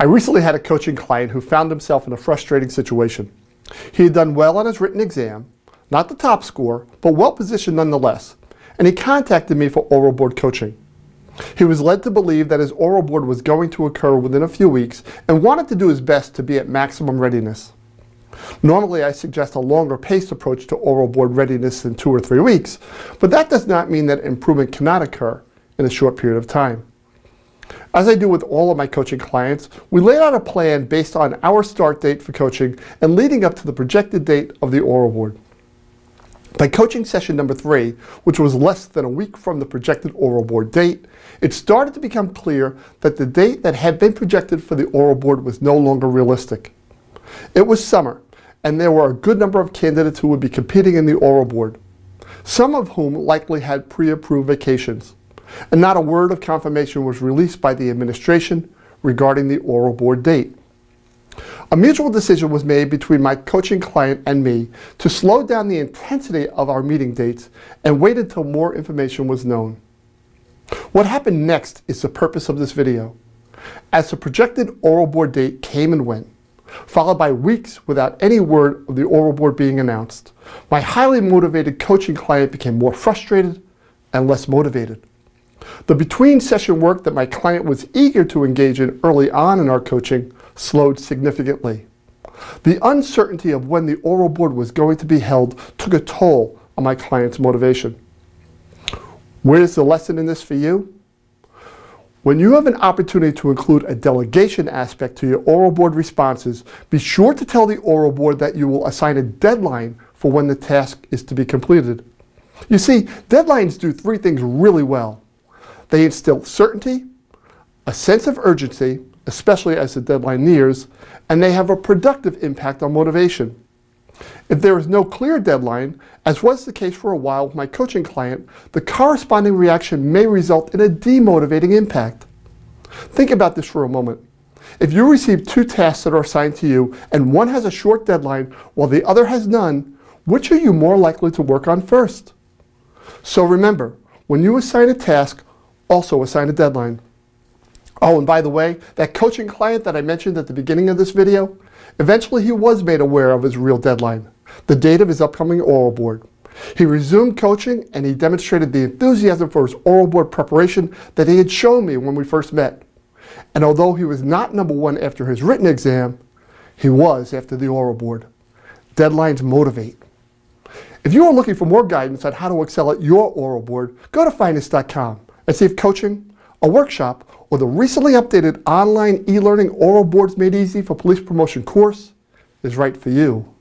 I recently had a coaching client who found himself in a frustrating situation. He had done well on his written exam, not the top score, but well positioned nonetheless, and he contacted me for oral board coaching. He was led to believe that his oral board was going to occur within a few weeks and wanted to do his best to be at maximum readiness. Normally I suggest a longer paced approach to oral board readiness than 2 or 3 weeks, but that does not mean that improvement cannot occur in a short period of time. As I do with all of my coaching clients, we laid out a plan based on our start date for coaching and leading up to the projected date of the oral board. By coaching session number 3, which was less than a week from the projected oral board date, it started to become clear that the date that had been projected for the oral board was no longer realistic. It was summer, and there were a good number of candidates who would be competing in the oral board, some of whom likely had pre-approved vacations, and not a word of confirmation was released by the administration regarding the oral board date. A mutual decision was made between my coaching client and me to slow down the intensity of our meeting dates and wait until more information was known. What happened next is the purpose of this video. As the projected oral board date came and went, followed by weeks without any word of the oral board being announced, my highly motivated coaching client became more frustrated and less motivated. The between-session work that my client was eager to engage in early on in our coaching slowed significantly. The uncertainty of when the oral board was going to be held took a toll on my client's motivation. Where's the lesson in this for you? When you have an opportunity to include a delegation aspect to your oral board responses, be sure to tell the oral board that you will assign a deadline for when the task is to be completed. You see, deadlines do 3 things really well. They instill certainty, a sense of urgency, especially as the deadline nears, and they have a productive impact on motivation. If there is no clear deadline, as was the case for a while with my coaching client, the corresponding reaction may result in a demotivating impact. Think about this for a moment. If you receive 2 tasks that are assigned to you and one has a short deadline while the other has none, which are you more likely to work on first? So remember, when you assign a task, also assign a deadline. Oh, and by the way, that coaching client that I mentioned at the beginning of this video, eventually he was made aware of his real deadline, the date of his upcoming oral board. He resumed coaching and he demonstrated the enthusiasm for his oral board preparation that he had shown me when we first met. And although he was not number 1 after his written exam, he was after the oral board. Deadlines motivate. If you are looking for more guidance on how to excel at your oral board, go to finest.com and see if coaching, a workshop, or the recently updated online e-learning Oral Boards Made Easy for Police Promotion course is right for you.